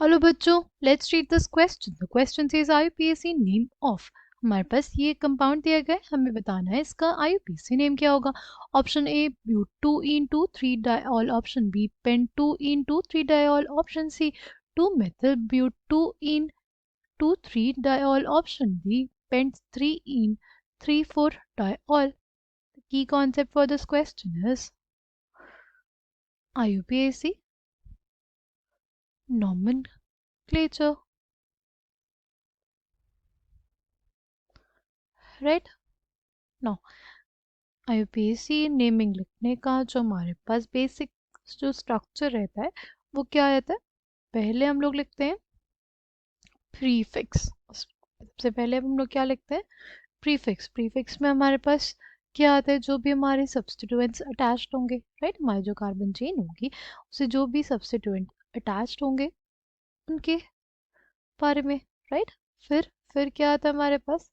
Hello बच्चों, let's read this question. The question says IUPAC name of. हमारे पास ये compound दिया गया है, हमें बताना है इसका आईयूपीएसी नेम क्या होगा। Option A but 2 ene 2 3 diol, option B pent 2 ene 2 3 diol, option C 2 methyl but 2 ene 2 3 diol, option D pent 3 ene 3 4 diol. The key concept for this question is IUPAC nomenclature, right? Now IUPAC naming लिखने का जो हमारे पास basic जो structure रहता है वो क्या रहता है। पहले हम लोग लिखते हैं प्रीफिक्स। सबसे पहले हम लोग क्या लिखते हैं, प्रीफिक्स। प्रीफिक्स में हमारे पास क्या आता है, जो भी हमारे सब्स्टिट्यूएंट्स अटैच्ड होंगे, राइट, हमारी जो कार्बन चेन होगी उसे जो भी सब्स्टिट्यूएंट अटैच्ड होंगे उनके बारे में, राइट। फिर क्या आता है हमारे पास,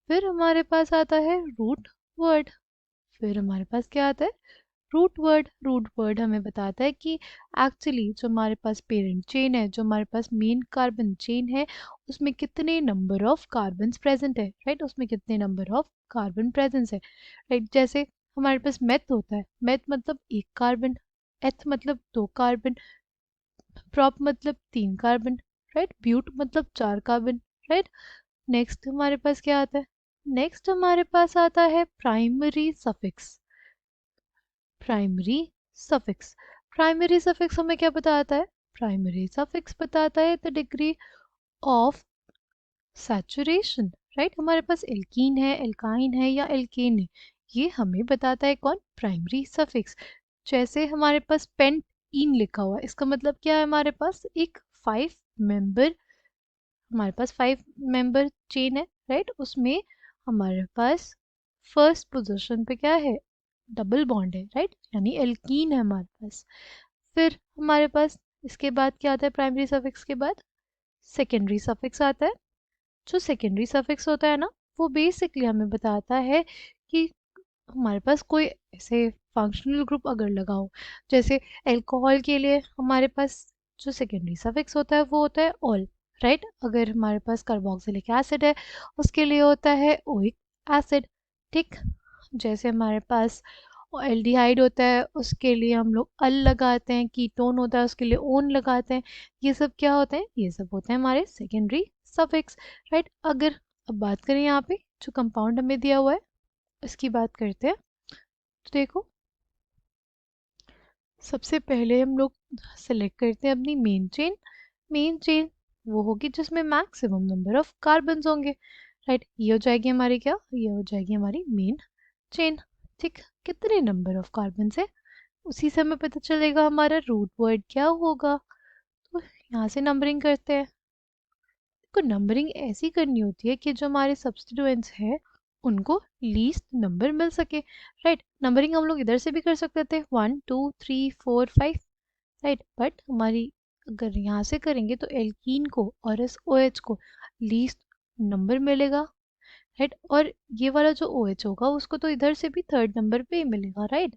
फिर हमारे पास आता है रूट वर्ड। फिर हमारे पास क्या आता है, रूट वर्ड हमें बताता है कि एक्चुअली जो हमारे पास पेरेंट चेन है, जो हमारे पास मेन कार्बन चेन है, उसमें कितने नंबर ऑफ कार्बन प्रेजेंट है, राइट, उसमें कितने नंबर ऑफ कार्बन प्रेजेंस है, राइट। जैसे हमारे पास मेथ होता है, मेथ मतलब 1 कार्बन, एथ मतलब 2 कार्बन, प्रॉप मतलब 3 कार्बन, राइट, ब्यूट मतलब 4 कार्बन, राइट। नेक्स्ट हमारे पास क्या आता है, नेक्स्ट हमारे पास आता है primary suffix. Primary suffix, primary suffix हमें क्या बताता है, प्राइमरी सफिक्स बताता है the degree of saturation, right. हमारे पास एल्कीन है, एल्काइन है या एल्केन है, ये हमें बताता है कौन, प्राइमरी सफिक्स। जैसे हमारे पास पेंट इन लिखा हुआ है, इसका मतलब क्या है, हमारे पास एक 5 मेंबर, हमारे पास 5 मेंबर चेन है, राइट। उसमें हमारे पास फर्स्ट पोजीशन पे क्या है, डबल बॉन्ड है, राइट, यानी एल्कीन है हमारे पास। फिर हमारे पास इसके बाद क्या आता है, प्राइमरी सफिक्स के बाद सेकेंडरी सफिक्स आता है। जो सेकेंडरी सफिक्स होता है ना, वो बेसिकली हमें बताता है कि हमारे पास कोई ऐसे फंक्शनल ग्रुप अगर लगा हो, जैसे अल्कोहल के लिए हमारे पास जो सेकेंडरी सफिक्स होता है वो होता है ऑल, राइट। अगर हमारे पास कार्बोक्सिलिक एसिड है उसके लिए होता है ओइक एसिड, ठीक। जैसे हमारे पास एल्डिहाइड होता है उसके लिए हम लोग अल लगाते हैं, कीटोन होता है उसके लिए ओन लगाते हैं। ये सब क्या होते हैं, ये सब होते हैं हमारे सेकेंडरी सफिक्स, राइट। अगर अब बात करें यहाँ पे जो कंपाउंड हमें दिया हुआ है इसकी बात करते हैं, तो देखो सबसे पहले हम लोग सेलेक्ट करते हैं अपनी मेन चेन। मेन चेन वो होगी जिसमें मैक्सिमम नंबर ऑफ कार्बन्स होंगे, राइट। ये हो जाएगी हमारी क्या, ये हो जाएगी हमारी मेन चेन, ठीक। कितने नंबर ऑफ कार्बन है उसी से हमें पता चलेगा हमारा रूट वर्ड क्या होगा। तो यहाँ से नंबरिंग करते हैं। तो नंबरिंग ऐसी करनी होती है कि जो हमारे सब्स्टिट्यूएंट्स हैं उनको लीस्ट नंबर मिल सके, राइट। नंबरिंग हम लोग इधर से भी कर सकते थे 1 2 3 4 5, राइट, बट हमारी अगर यहाँ से करेंगे तो एल्कीन को और इस OH को लीस्ट नंबर मिलेगा, राइट। और ये वाला जो OH होगा उसको तो इधर से भी थर्ड नंबर पे ही मिलेगा, राइट।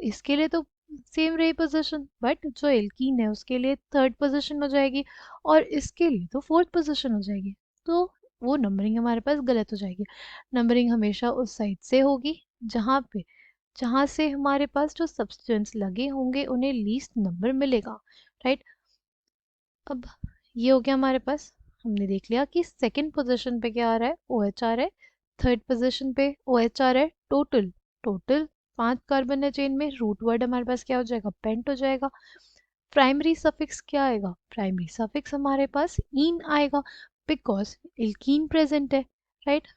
इसके लिए तो सेम रही पोजीशन, बट जो एल्कीन है उसके लिए थर्ड पोजीशन हो जाएगी और इसके लिए तो फोर्थ पोजीशन हो जाएगी। तो वो नंबरिंग हमारे पास गलत हो जाएगी। नंबरिंग हमेशा उस साइड से होगी जहाँ से हमारे पास जो सब्सटेंस लगे होंगे उन्हें लीस्ट नंबर मिलेगा, राइट। अब ये हो गया हमारे पास, हमने देख लिया कि सेकंड पोजीशन पे क्या आ रहा है, OH आ रहा है। थर्ड पोजीशन पे OH आ रहा है। टोटल टोटल 5 कार्बन है चेन में। रूट वर्ड हमारे पास क्या हो जाएगा, पेंट हो जाएगा। प्राइमरी सफिक्स क्या आएगा, प्राइमरी सफिक्स हमारे पास इन आएगा बिकॉज एल्कीन प्रेजेंट है, राइट।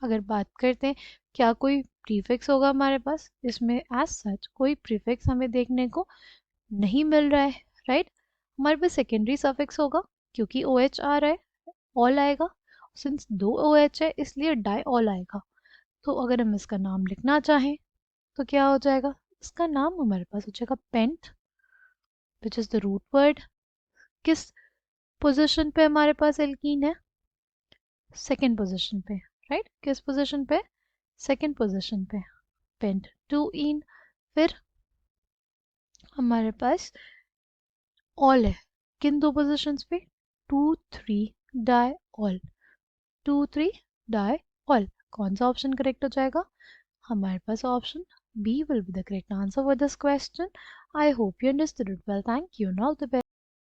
अगर बात करते हैं क्या कोई प्रीफिक्स होगा हमारे पास, इसमें एज सच कोई प्रीफिक्स हमें देखने को नहीं मिल रहा है, राइट। हमारे पास सेकेंडरी सफिक्स होगा क्योंकि OH आ रहा है, ऑल आएगा। सिंस 2 OH है इसलिए डाई ऑल आएगा। तो अगर हम इसका नाम लिखना चाहें तो क्या हो जाएगा, इसका नाम हमारे पास हो जाएगा pent, which is the root word. किस पोजीशन पे हमारे पास एल्कीन है, सेकेंड पोजीशन पे, राइट। किस पोजीशन पे, सेकेंड पोजीशन पे, पेंट 2 इन। फिर हमारे पास ऑल है, किन दो पोजिशंस पे? 2 3 डाई ऑल, 2 3 डाई ऑल। कौन सा ऑप्शन करेक्ट हो जाएगा? हमारे पास option B will be the correct answer for this question. I hope you understood it well. Thank you, now the